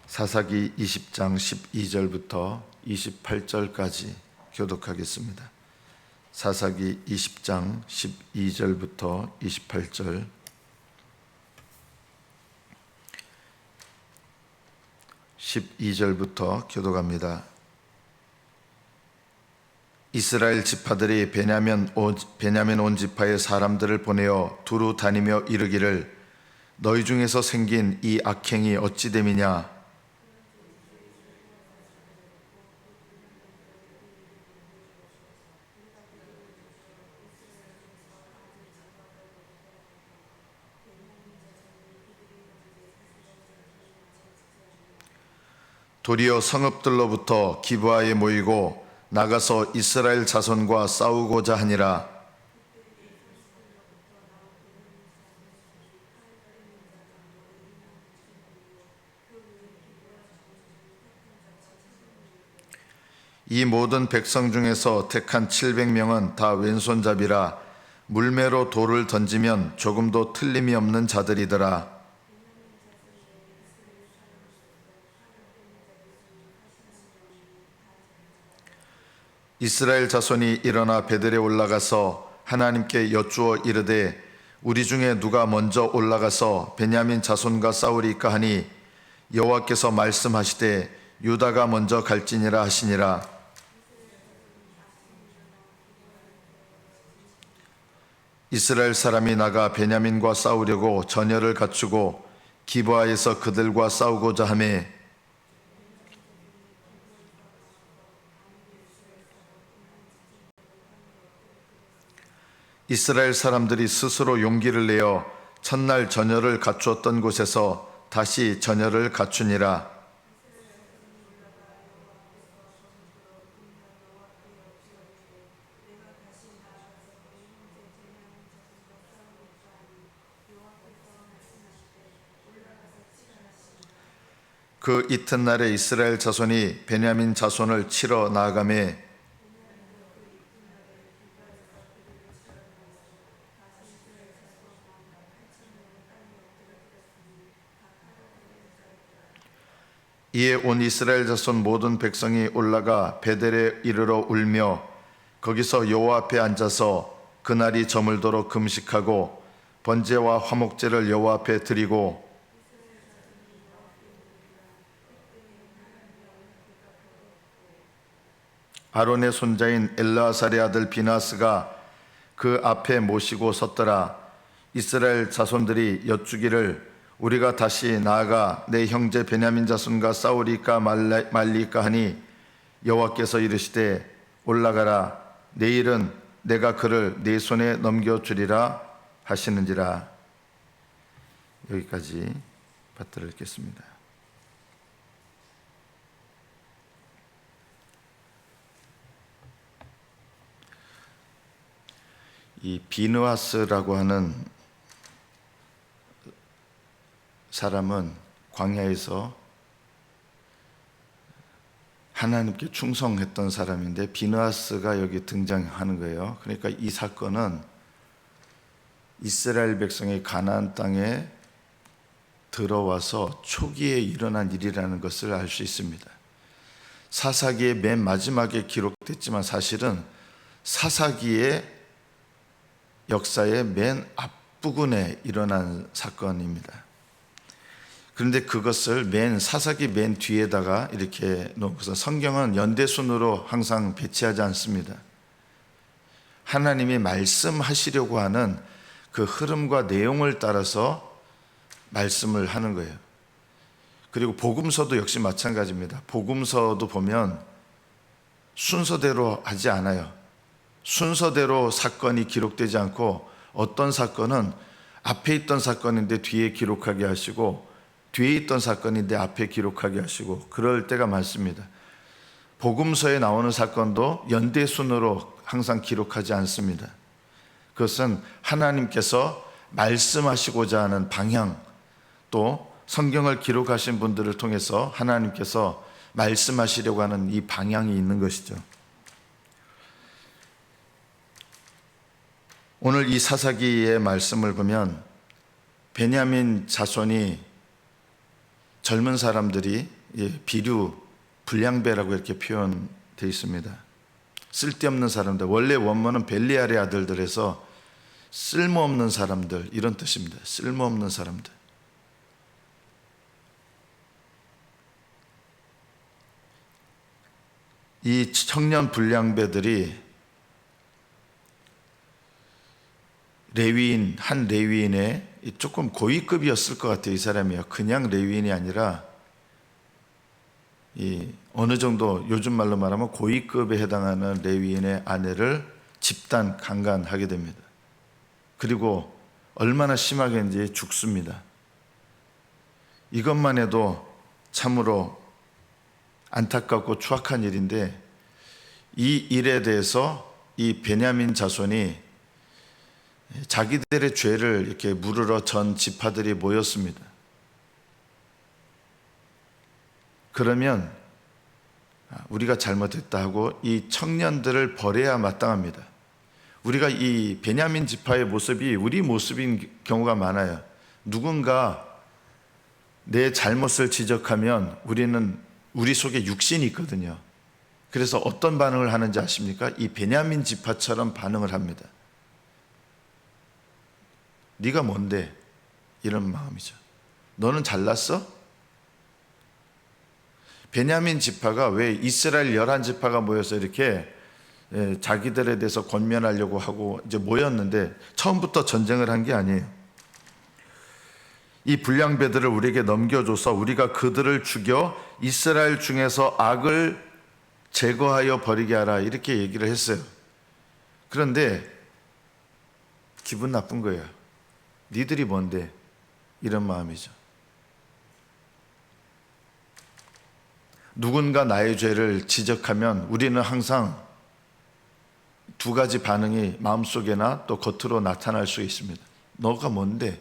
사사기 20장 12절부터 28절까지 교독하겠습니다. 사사기 20장 12절부터 28절. (12절부터) 교독합니다. 이스라엘 지파들이 베냐민 온 지파의 사람들을 보내어 두루 다니며 이르기를 너희 중에서 생긴 이 악행이 어찌 됨이냐. 도리어 성읍들로부터 기브아에 모이고 나가서 이스라엘 자손과 싸우고자 하니라. 이 모든 백성 중에서 택한 700명은 다 왼손잡이라 물매로 돌을 던지면 조금도 틀림이 없는 자들이더라. 이스라엘 자손이 일어나 베델에 올라가서 하나님께 여쭈어 이르되 우리 중에 누가 먼저 올라가서 베냐민 자손과 싸우리까 하니 여호와께서 말씀하시되 유다가 먼저 갈지니라 하시니라. 이스라엘 사람이 나가 베냐민과 싸우려고 전열을 갖추고 기브아에서 그들과 싸우고자 하매 이스라엘 사람들이 스스로 용기를 내어 첫날 전열을 갖추었던 곳에서 다시 전열을 갖추니라. 그 이튿날에 이스라엘 자손이 베냐민 자손을 치러 나아가매 이에 온 이스라엘 자손 모든 백성이 올라가 베델에 이르러 울며 거기서 여호와 앞에 앉아서 그날이 저물도록 금식하고 번제와 화목제를 여호와 앞에 드리고 아론의 손자인 엘르아살의 아들 비나스가 그 앞에 모시고 섰더라. 이스라엘 자손들이 여쭈기를 우리가 다시 나아가 내 형제 베냐민 자손과 싸우리까 말리까 하니 여호와께서 이르시되 올라가라. 내일은 내가 그를 네 손에 넘겨주리라 하시는지라. 여기까지 받들어 읽겠습니다. 이 비느하스라고 하는 사람은 광야에서 하나님께 충성했던 사람인데 비느하스가 여기 등장하는 거예요. 그러니까 이 사건은 이스라엘 백성이 가나안 땅에 들어와서 초기에 일어난 일이라는 것을 알 수 있습니다. 사사기의 맨 마지막에 기록됐지만 사실은 사사기의 역사의 맨 앞부분에 일어난 사건입니다. 그런데 그것을 사사기 맨 뒤에다가 이렇게 놓고서 성경은 연대순으로 항상 배치하지 않습니다. 하나님이 말씀하시려고 하는 그 흐름과 내용을 따라서 말씀을 하는 거예요. 그리고 복음서도 역시 마찬가지입니다. 복음서도 보면 순서대로 하지 않아요. 순서대로 사건이 기록되지 않고 어떤 사건은 앞에 있던 사건인데 뒤에 기록하게 하시고 뒤에 있던 사건인데 앞에 기록하게 하시고 그럴 때가 많습니다. 복음서에 나오는 사건도 연대순으로 항상 기록하지 않습니다. 그것은 하나님께서 말씀하시고자 하는 방향, 또 성경을 기록하신 분들을 통해서 하나님께서 말씀하시려고 하는 이 방향이 있는 것이죠. 오늘 이 사사기의 말씀을 보면 베냐민 자손이 젊은 사람들이 비류, 불량배라고 이렇게 표현되어 있습니다. 쓸데없는 사람들, 원래 원문은 벨리알의 아들들에서 쓸모없는 사람들 이런 뜻입니다. 쓸모없는 사람들. 이 청년 불량배들이 레위인, 한 레위인의 조금 고위급이었을 것 같아요. 이 사람이요. 그냥 레위인이 아니라 어느 정도 요즘 말로 말하면 고위급에 해당하는 레위인의 아내를 집단 강간하게 됩니다. 그리고 얼마나 심하게 했는지 죽습니다. 이것만 해도 참으로 안타깝고 추악한 일인데, 이 일에 대해서 이 베냐민 자손이 자기들의 죄를 이렇게 물으러 전 지파들이 모였습니다. 그러면 우리가 잘못했다 하고 이 청년들을 벌해야 마땅합니다. 우리가 이 베냐민 지파의 모습이 우리 모습인 경우가 많아요. 누군가 내 잘못을 지적하면 우리 속에 육신이 있거든요. 그래서 어떤 반응을 하는지 아십니까? 이 베냐민 지파처럼 반응을 합니다. 네가 뭔데? 이런 마음이죠. 너는 잘났어? 베냐민 지파가 왜 이스라엘 11지파가 모여서 이렇게 자기들에 대해서 권면하려고 하고 이제 모였는데, 처음부터 전쟁을 한 게 아니에요. 이 불량배들을 우리에게 넘겨줘서 우리가 그들을 죽여 이스라엘 중에서 악을 제거하여 버리게 하라, 이렇게 얘기를 했어요. 그런데 기분 나쁜 거예요. 니들이 뭔데? 이런 마음이죠. 누군가 나의 죄를 지적하면 우리는 항상 두 가지 반응이 마음속에나 또 겉으로 나타날 수 있습니다. 너가 뭔데?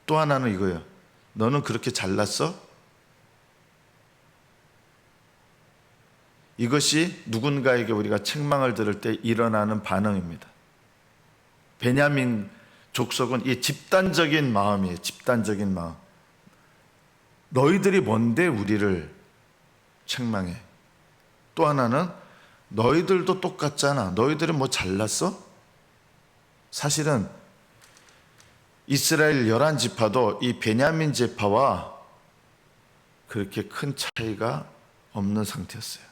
또 하나는 이거예요. 너는 그렇게 잘났어? 이것이 누군가에게 우리가 책망을 들을 때 일어나는 반응입니다. 베냐민 족속은 이 집단적인 마음이에요. 집단적인 마음. 너희들이 뭔데 우리를 책망해? 또 하나는 너희들도 똑같잖아. 너희들은 뭐 잘났어? 사실은 이스라엘 11지파도 이 베냐민 지파와 그렇게 큰 차이가 없는 상태였어요.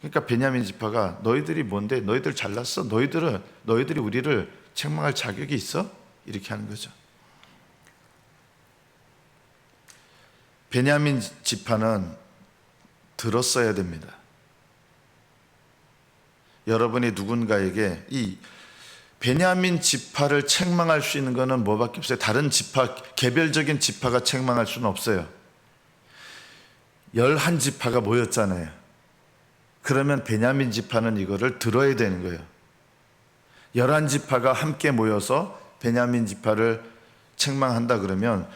그러니까 베냐민 지파가 너희들이 뭔데? 너희들 잘났어? 너희들이 우리를 책망할 자격이 있어? 이렇게 하는 거죠. 베냐민 지파는 들었어야 됩니다. 여러분이 누군가에게 이 베냐민 지파를 책망할 수 있는 것은 뭐밖에 없어요. 다른 지파, 개별적인 지파가 책망할 수는 없어요. 11지파가 모였잖아요. 그러면 베냐민 지파는 이거를 들어야 되는 거예요. 11지파가 함께 모여서 베냐민 지파를 책망한다 그러면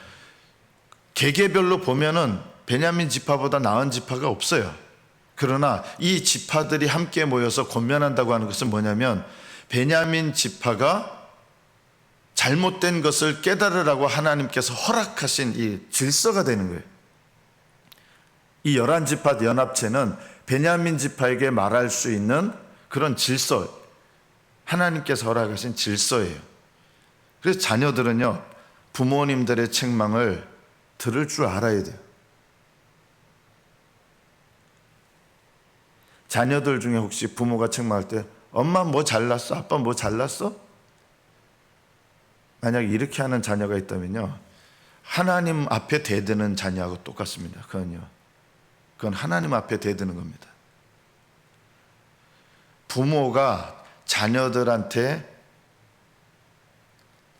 개개별로 보면은 베냐민 지파보다 나은 지파가 없어요. 그러나 이 지파들이 함께 모여서 권면한다고 하는 것은 뭐냐면, 베냐민 지파가 잘못된 것을 깨달으라고 하나님께서 허락하신 이 질서가 되는 거예요. 이 11지파 연합체는 베냐민 지파에게 말할 수 있는 그런 질서, 하나님께서 허락하신 질서예요. 그래서 자녀들은요, 부모님들의 책망을 들을 줄 알아야 돼요. 자녀들 중에 혹시 부모가 책망할 때 엄마 뭐 잘났어? 아빠 뭐 잘났어? 만약 이렇게 하는 자녀가 있다면요, 하나님 앞에 대드는 자녀하고 똑같습니다. 그건 하나님 앞에 대드는 겁니다. 부모가 자녀들한테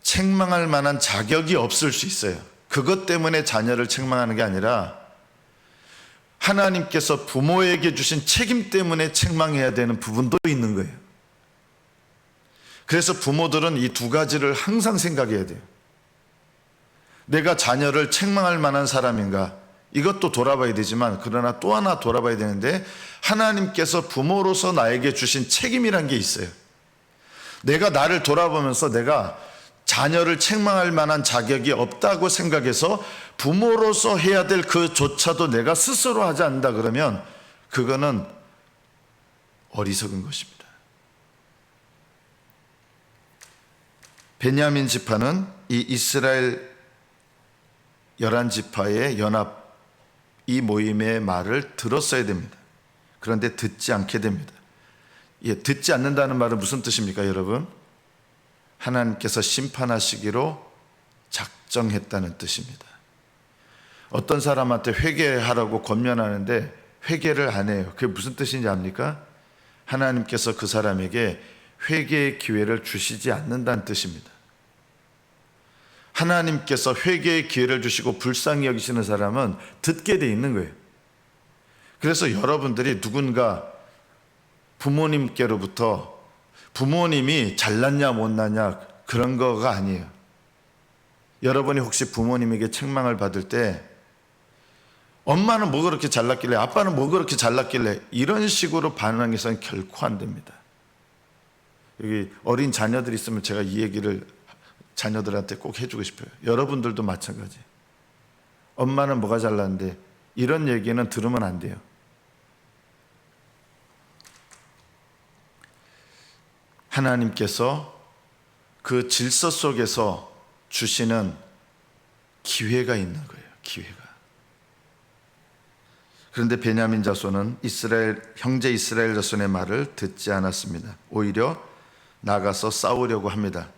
책망할 만한 자격이 없을 수 있어요. 그것 때문에 자녀를 책망하는 게 아니라 하나님께서 부모에게 주신 책임 때문에 책망해야 되는 부분도 있는 거예요. 그래서 부모들은 이 두 가지를 항상 생각해야 돼요. 내가 자녀를 책망할 만한 사람인가? 이것도 돌아봐야 되지만, 그러나 또 하나 돌아봐야 되는데, 하나님께서 부모로서 나에게 주신 책임이란 게 있어요. 내가 나를 돌아보면서 내가 자녀를 책망할 만한 자격이 없다고 생각해서 부모로서 해야 될 그조차도 내가 스스로 하지 않는다 그러면 그거는 어리석은 것입니다. 베냐민 지파는 이 이스라엘 11지파의 연합 이 모임의 말을 들었어야 됩니다. 그런데 듣지 않게 됩니다. 듣지 않는다는 말은 무슨 뜻입니까, 여러분? 하나님께서 심판하시기로 작정했다는 뜻입니다. 어떤 사람한테 회개하라고 권면하는데 회개를 안 해요. 그게 무슨 뜻인지 압니까? 하나님께서 그 사람에게 회개의 기회를 주시지 않는다는 뜻입니다. 하나님께서 회개의 기회를 주시고 불쌍히 여기시는 사람은 듣게 돼 있는 거예요. 그래서 여러분들이 누군가 부모님께로부터 부모님이 잘났냐 못났냐 그런 거가 아니에요. 여러분이 혹시 부모님에게 책망을 받을 때 엄마는 뭐 그렇게 잘났길래, 아빠는 뭐 그렇게 잘났길래, 이런 식으로 반응해서는 결코 안 됩니다. 여기 어린 자녀들이 있으면 제가 이 얘기를 자녀들한테 꼭 해주고 싶어요. 여러분들도 마찬가지. 엄마는 뭐가 잘났는데 이런 얘기는 들으면 안 돼요. 하나님께서 그 질서 속에서 주시는 기회가 있는 거예요. 기회가. 그런데 베냐민 자손은 형제 이스라엘 자손의 말을 듣지 않았습니다. 오히려 나가서 싸우려고 합니다.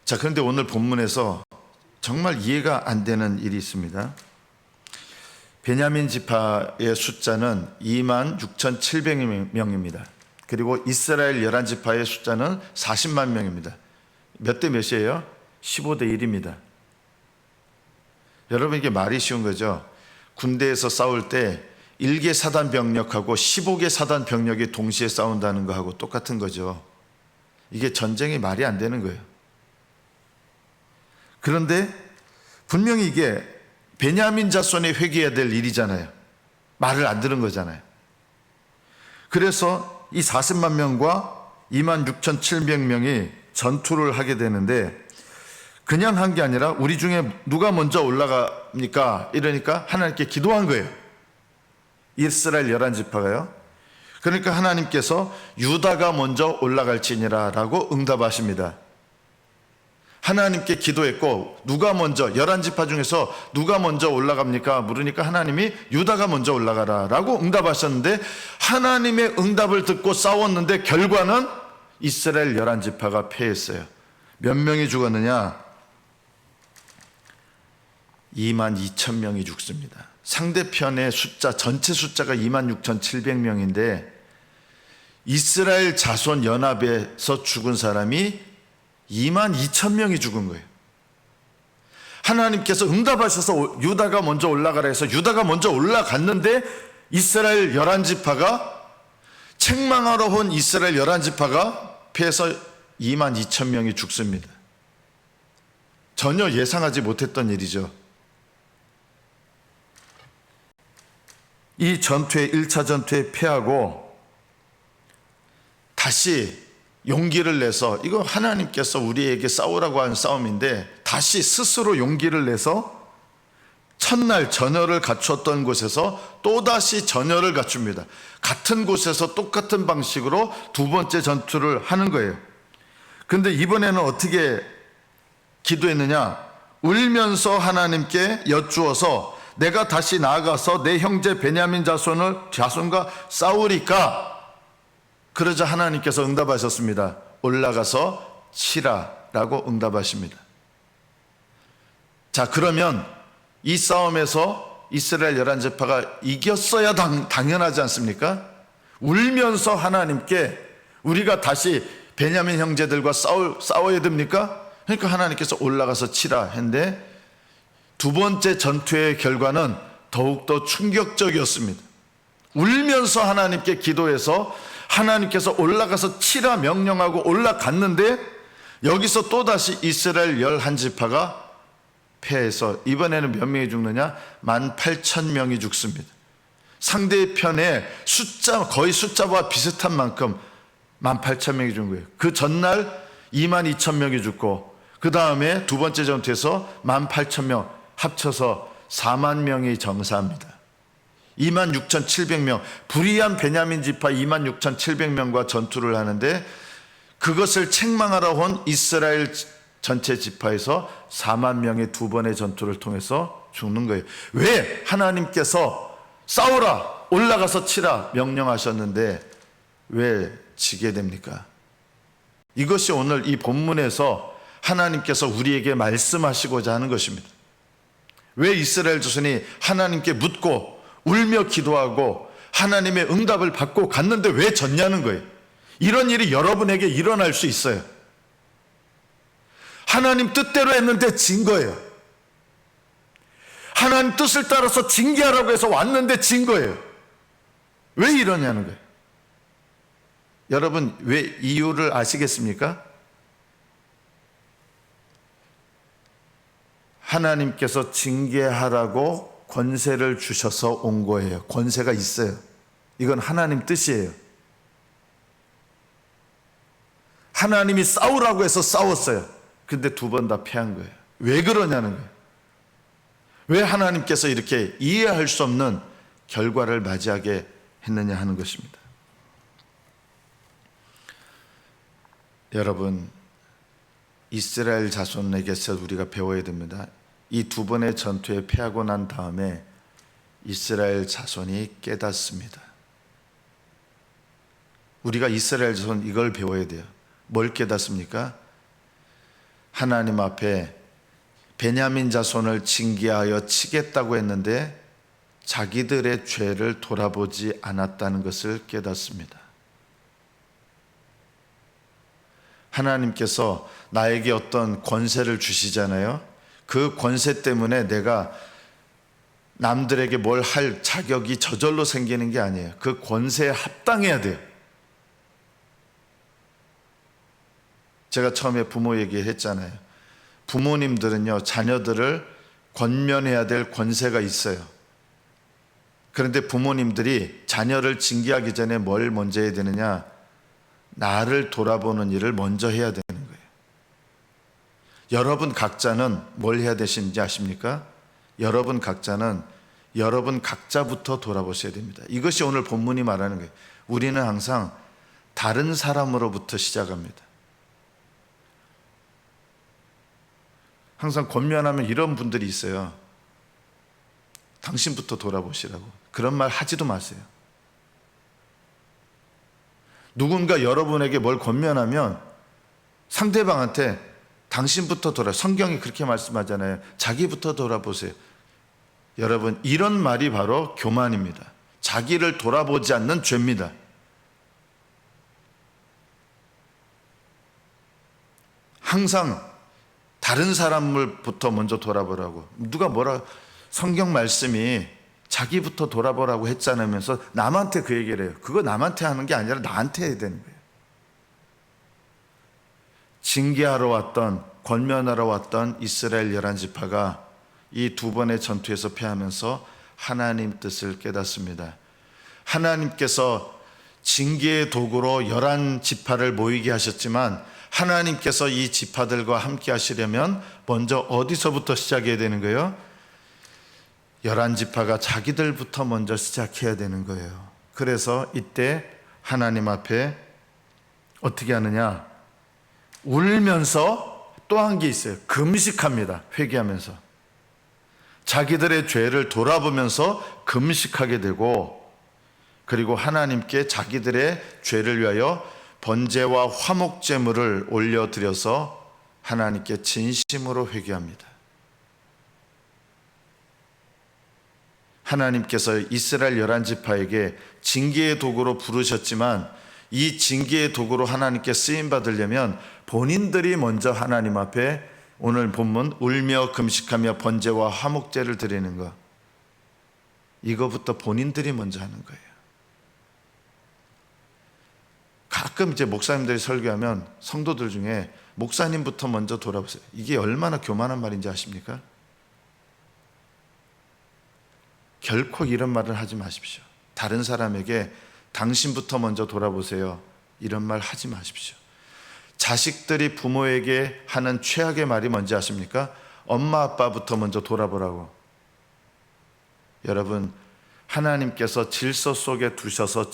자, 그런데 오늘 본문에서 정말 이해가 안 되는 일이 있습니다. 베냐민 지파의 숫자는 26,700명입니다. 그리고 이스라엘 11지파의 숫자는 40만 명입니다. 몇 대 몇이에요? 15대 1입니다. 여러분, 이게 말이 쉬운 거죠? 군대에서 싸울 때 1개 사단 병력하고 15개 사단 병력이 동시에 싸운다는 거하고 똑같은 거죠. 이게 전쟁이 말이 안 되는 거예요. 그런데 분명히 이게 베냐민 자손이 회개해야 될 일이잖아요. 말을 안 들은 거잖아요. 그래서 이 40만 명과 26,700명이 전투를 하게 되는데 그냥 한 게 아니라 우리 중에 누가 먼저 올라갑니까? 이러니까 하나님께 기도한 거예요. 이스라엘 11지파가요. 그러니까 하나님께서 유다가 먼저 올라갈지니라 라고 응답하십니다. 하나님께 기도했고 누가 먼저 11지파 중에서 누가 먼저 올라갑니까? 물으니까 하나님이 유다가 먼저 올라가라 라고 응답하셨는데 하나님의 응답을 듣고 싸웠는데 결과는 이스라엘 11지파가 패했어요. 몇 명이 죽었느냐? 22,000명이 죽습니다. 상대편의 숫자, 전체 숫자가 26,700명인데 이스라엘 자손 연합에서 죽은 사람이 22,000명이 죽은 거예요. 하나님께서 응답하셔서 유다가 먼저 올라가라 해서 유다가 먼저 올라갔는데 이스라엘 11지파가 책망하러 온 이스라엘 11지파가 패해서 22,000명이 죽습니다. 전혀 예상하지 못했던 일이죠. 이 전투에 1차 전투에 패하고 다시 용기를 내서, 이거 하나님께서 우리에게 싸우라고 하는 싸움인데 다시 스스로 용기를 내서 첫날 전열을 갖췄던 곳에서 또다시 전열을 갖춥니다. 같은 곳에서 똑같은 방식으로 두 번째 전투를 하는 거예요. 그런데 이번에는 어떻게 기도했느냐? 울면서 하나님께 여쭈어서 내가 다시 나아가서 내 형제 베냐민 자손과 싸우리까? 그러자 하나님께서 응답하셨습니다. 올라가서 치라 라고 응답하십니다. 자, 그러면 이 싸움에서 이스라엘 11지파가 이겼어야 당연하지 않습니까? 울면서 하나님께 우리가 다시 베냐민 형제들과 싸워야 됩니까? 그러니까 하나님께서 올라가서 치라 했는데 두 번째 전투의 결과는 더욱더 충격적이었습니다. 울면서 하나님께 기도해서 하나님께서 올라가서 치라 명령하고 올라갔는데 여기서 또다시 이스라엘 11지파가 패해서 이번에는 몇 명이 죽느냐? 18,000명이 죽습니다. 상대편의 거의 숫자와 비슷한 만큼 18,000명이 죽은 거예요. 그 전날 22,000명이 죽고 그 다음에 두 번째 전투에서 18,000명 합쳐서 4만 명이 정사합니다. 26,700명, 불의한 베냐민 지파 26,700명과 전투를 하는데 그것을 책망하러 온 이스라엘 전체 지파에서 4만 명의 두 번의 전투를 통해서 죽는 거예요. 왜? 하나님께서 싸우라, 올라가서 치라 명령하셨는데 왜 지게 됩니까? 이것이 오늘 이 본문에서 하나님께서 우리에게 말씀하시고자 하는 것입니다. 왜 이스라엘 자손이 하나님께 묻고 울며 기도하고 하나님의 응답을 받고 갔는데 왜 졌냐는 거예요. 이런 일이 여러분에게 일어날 수 있어요. 하나님 뜻대로 했는데 진 거예요. 하나님 뜻을 따라서 징계하라고 해서 왔는데 진 거예요. 왜 이러냐는 거예요. 여러분, 왜 이유를 아시겠습니까? 하나님께서 징계하라고 권세를 주셔서 온 거예요. 권세가 있어요. 이건 하나님 뜻이에요. 하나님이 싸우라고 해서 싸웠어요. 근데 두 번 다 패한 거예요. 왜 그러냐는 거예요. 왜 하나님께서 이렇게 이해할 수 없는 결과를 맞이하게 했느냐 하는 것입니다. 여러분, 이스라엘 자손에게서 우리가 배워야 됩니다. 이 두 번의 전투에 패하고 난 다음에 이스라엘 자손이 깨닫습니다. 우리가 이스라엘 자손 이걸 배워야 돼요. 뭘 깨닫습니까? 하나님 앞에 베냐민 자손을 징계하여 치겠다고 했는데 자기들의 죄를 돌아보지 않았다는 것을 깨닫습니다. 하나님께서 나에게 어떤 권세를 주시잖아요. 그 권세 때문에 내가 남들에게 뭘 할 자격이 저절로 생기는 게 아니에요. 그 권세에 합당해야 돼요. 제가 처음에 부모 얘기했잖아요. 부모님들은요, 자녀들을 권면해야 될 권세가 있어요. 그런데 부모님들이 자녀를 징계하기 전에 뭘 먼저 해야 되느냐? 나를 돌아보는 일을 먼저 해야 되는 거예요. 여러분 각자는 뭘 해야 되시는지 아십니까? 여러분 각자는 여러분 각자부터 돌아보셔야 됩니다. 이것이 오늘 본문이 말하는 거예요. 우리는 항상 다른 사람으로부터 시작합니다. 항상 권면하면 이런 분들이 있어요. 당신부터 돌아보시라고. 그런 말 하지도 마세요. 누군가 여러분에게 뭘 권면하면 상대방한테 당신부터 성경이 그렇게 말씀하잖아요. 자기부터 돌아보세요. 여러분, 이런 말이 바로 교만입니다. 자기를 돌아보지 않는 죄입니다. 항상 다른 사람을부터 먼저 돌아보라고. 누가 뭐라, 성경 말씀이 자기부터 돌아보라고 했잖아면서 남한테 그 얘기를 해요. 그거 남한테 하는 게 아니라 나한테 해야 되는 거예요. 징계하러 왔던, 권면하러 왔던 이스라엘 11지파가 이 두 번의 전투에서 패하면서 하나님 뜻을 깨닫습니다. 하나님께서 징계의 도구로 11지파를 모이게 하셨지만 하나님께서 이 지파들과 함께 하시려면 먼저 어디서부터 시작해야 되는 거예요? 11지파가 자기들부터 먼저 시작해야 되는 거예요. 그래서 이때 하나님 앞에 어떻게 하느냐? 울면서 또 한 게 있어요. 금식합니다. 회개하면서. 자기들의 죄를 돌아보면서 금식하게 되고, 그리고 하나님께 자기들의 죄를 위하여 번제와 화목 제물을 올려드려서 하나님께 진심으로 회개합니다. 하나님께서 이스라엘 11지파에게 징계의 도구로 부르셨지만 이 징계의 도구로 하나님께 쓰임받으려면 본인들이 먼저 하나님 앞에 오늘 본문 울며 금식하며 번제와 화목제를 드리는 것, 이거부터 본인들이 먼저 하는 거예요. 가끔 이제 목사님들이 설교하면 성도들 중에 목사님부터 먼저 돌아보세요. 이게 얼마나 교만한 말인지 아십니까? 결코 이런 말을 하지 마십시오. 다른 사람에게 당신부터 먼저 돌아보세요, 이런 말 하지 마십시오. 자식들이 부모에게 하는 최악의 말이 뭔지 아십니까? 엄마 아빠부터 먼저 돌아보라고. 여러분, 하나님께서 질서 속에 두셔서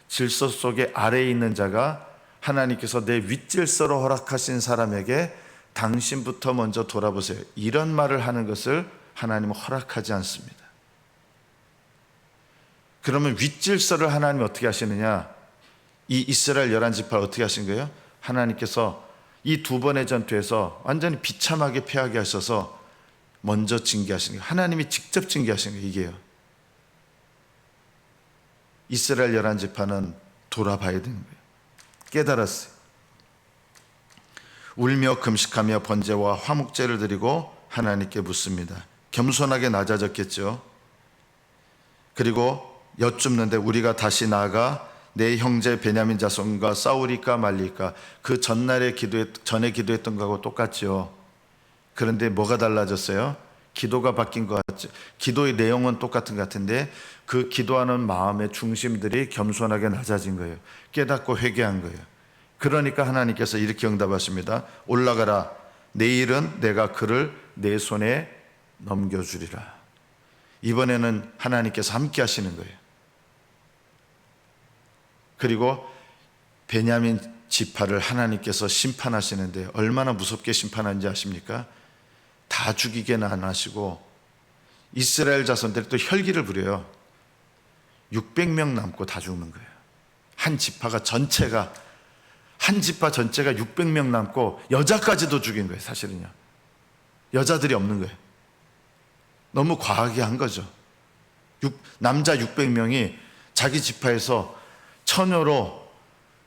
질서 속에 아래에 있는 자가 하나님께서 내 윗질서로 허락하신 사람에게 당신부터 먼저 돌아보세요, 이런 말을 하는 것을 하나님은 허락하지 않습니다. 그러면 윗질서를 하나님이 어떻게 하시느냐? 이 이스라엘 11지파를 어떻게 하신 거예요? 하나님께서 이 두 번의 전투에서 완전히 비참하게 패하게 하셔서 먼저 징계하시는 거예요. 하나님이 직접 징계하시는 거예요. 이게요. 이스라엘 11지파는 돌아봐야 되는 거예요. 깨달았어요. 울며 금식하며 번제와 화목제를 드리고 하나님께 묻습니다. 겸손하게 낮아졌겠죠. 그리고 여쭙는데 우리가 다시 나아가 내 형제 베냐민 자손과 싸우리까 말리까? 그 전에 기도했던 거하고 똑같죠. 그런데 뭐가 달라졌어요? 기도가 바뀐 것 같죠. 기도의 내용은 똑같은 것 같은데 그 기도하는 마음의 중심들이 겸손하게 낮아진 거예요. 깨닫고 회개한 거예요. 그러니까 하나님께서 이렇게 응답하십니다. 올라가라. 내일은 내가 그를 내 손에 넘겨주리라. 이번에는 하나님께서 함께 하시는 거예요. 그리고 베냐민 지파를 하나님께서 심판하시는데 얼마나 무섭게 심판하는지 아십니까? 다 죽이게는 안 하시고 이스라엘 자손들이 또 혈기를 부려요. 600명 남고 다 죽는 거예요. 한 지파 전체가 600명 남고 여자까지도 죽인 거예요. 사실은요, 여자들이 없는 거예요. 너무 과하게 한 거죠. 남자 600명이 자기 지파에서 처녀로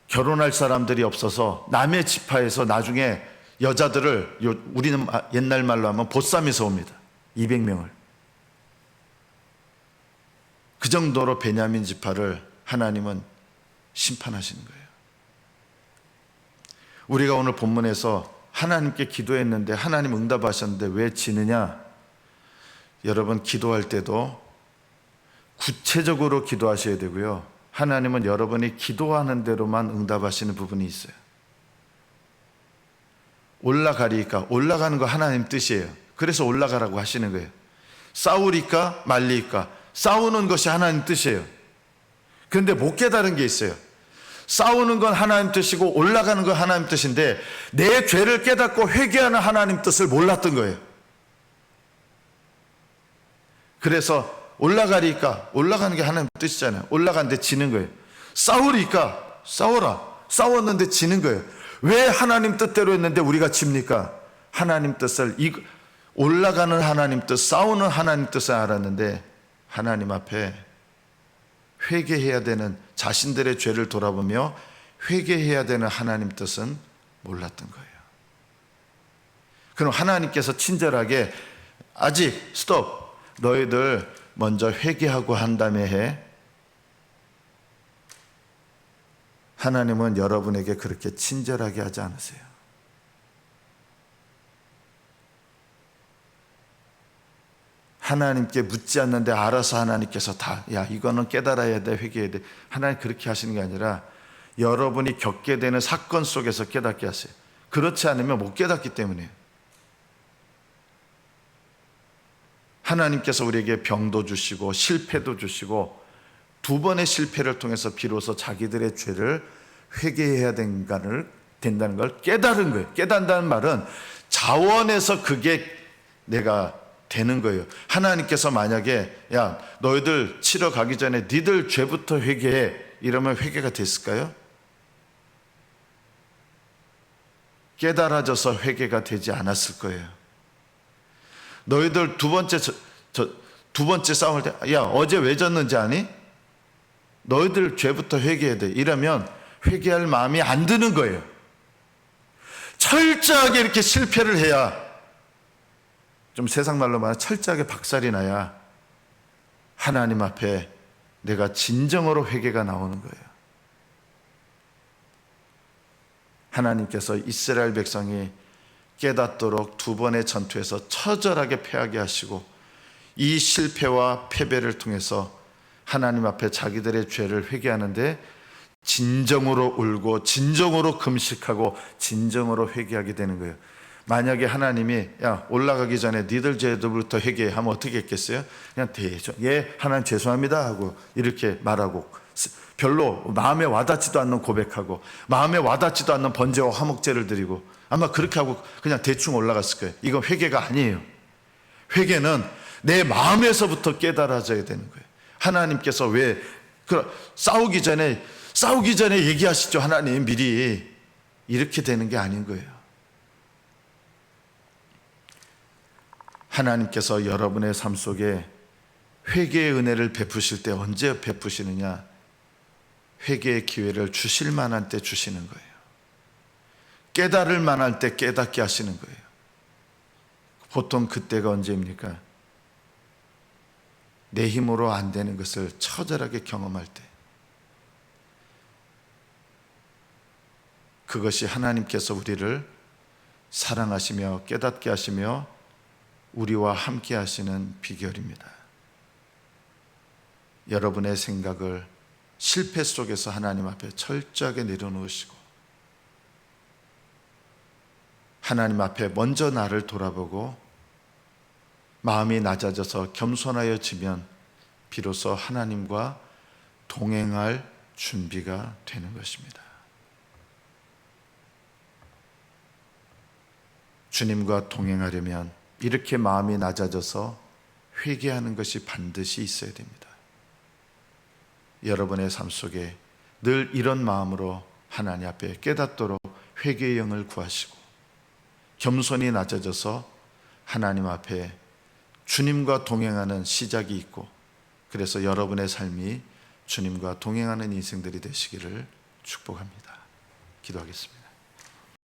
결혼할 사람들이 없어서 남의 지파에서 나중에 여자들을, 우리는 옛날 말로 하면 보쌈에서 옵니다. 200명을. 그 정도로 베냐민 지파를 하나님은 심판하시는 거예요. 우리가 오늘 본문에서 하나님께 기도했는데 하나님 응답하셨는데 왜 지느냐? 여러분, 기도할 때도 구체적으로 기도하셔야 되고요, 하나님은 여러분이 기도하는 대로만 응답하시는 부분이 있어요. 올라가리까? 올라가는 거 하나님 뜻이에요. 그래서 올라가라고 하시는 거예요. 싸우리까 말리까? 싸우는 것이 하나님 뜻이에요. 그런데 못 깨달은 게 있어요. 싸우는 건 하나님 뜻이고 올라가는 건 하나님 뜻인데 내 죄를 깨닫고 회개하는 하나님 뜻을 몰랐던 거예요. 그래서 올라가리까? 올라가는 게 하나님 뜻이잖아요. 올라가는데 지는 거예요. 싸우리까? 싸워라. 싸웠는데 지는 거예요. 왜 하나님 뜻대로 했는데 우리가 집니까? 하나님 뜻을, 올라가는 하나님 뜻, 싸우는 하나님 뜻을 알았는데 하나님 앞에 회개해야 되는, 자신들의 죄를 돌아보며 회개해야 되는 하나님 뜻은 몰랐던 거예요. 그럼 하나님께서 친절하게 아직 스톱, 너희들 먼저 회개하고 한 다음에 해. 하나님은 여러분에게 그렇게 친절하게 하지 않으세요. 하나님께 묻지 않는데 알아서 하나님께서 다, 야, 이거는 깨달아야 돼, 회개해야 돼. 하나님 그렇게 하시는 게 아니라 여러분이 겪게 되는 사건 속에서 깨닫게 하세요. 그렇지 않으면 못 깨닫기 때문이에요. 하나님께서 우리에게 병도 주시고 실패도 주시고 두 번의 실패를 통해서 비로소 자기들의 죄를 회개해야 된다는 걸 깨달은 거예요. 깨닫는다는 말은 자원에서 그게 내가 되는 거예요. 하나님께서 만약에 야, 너희들 치러 가기 전에 니들 죄부터 회개해, 이러면 회개가 됐을까요? 깨달아져서 회개가 되지 않았을 거예요. 너희들 두 번째 싸울 때, 야, 어제 왜 졌는지 아니? 너희들 죄부터 회개해야 돼. 이러면 회개할 마음이 안 드는 거예요. 철저하게 이렇게 실패를 해야, 좀 세상 말로 말하면 철저하게 박살이 나야 하나님 앞에 내가 진정으로 회개가 나오는 거예요. 하나님께서 이스라엘 백성이 깨닫도록 두 번의 전투에서 처절하게 패하게 하시고 이 실패와 패배를 통해서 하나님 앞에 자기들의 죄를 회개하는데 진정으로 울고 진정으로 금식하고 진정으로 회개하게 되는 거예요. 만약에 하나님이 야 올라가기 전에 니들 죄부터 회개하면 어떻게 했겠어요? 그냥 예 하나님 죄송합니다 하고 이렇게 말하고 별로 마음에 와닿지도 않는 고백하고 마음에 와닿지도 않는 번제와 화목제를 드리고 아마 그렇게 하고 그냥 대충 올라갔을 거예요. 이건 회개가 아니에요. 회개는 내 마음에서부터 깨달아져야 되는 거예요. 하나님께서 왜 싸우기 전에 얘기하시죠. 하나님 미리 이렇게 되는 게 아닌 거예요. 하나님께서 여러분의 삶 속에 회개의 은혜를 베푸실 때 언제 베푸시느냐? 회개의 기회를 주실 만한 때 주시는 거예요. 깨달을 만할 때 깨닫게 하시는 거예요. 보통 그때가 언제입니까? 내 힘으로 안 되는 것을 처절하게 경험할 때, 그것이 하나님께서 우리를 사랑하시며 깨닫게 하시며 우리와 함께 하시는 비결입니다. 여러분의 생각을 실패 속에서 하나님 앞에 철저하게 내려놓으시고 하나님 앞에 먼저 나를 돌아보고 마음이 낮아져서 겸손하여지면 비로소 하나님과 동행할 준비가 되는 것입니다. 주님과 동행하려면 이렇게 마음이 낮아져서 회개하는 것이 반드시 있어야 됩니다. 여러분의 삶 속에 늘 이런 마음으로 하나님 앞에 깨닫도록 회개의 영을 구하시고 겸손히 낮아져서 하나님 앞에 주님과 동행하는 시작이 있고, 그래서 여러분의 삶이 주님과 동행하는 인생들이 되시기를 축복합니다. 기도하겠습니다.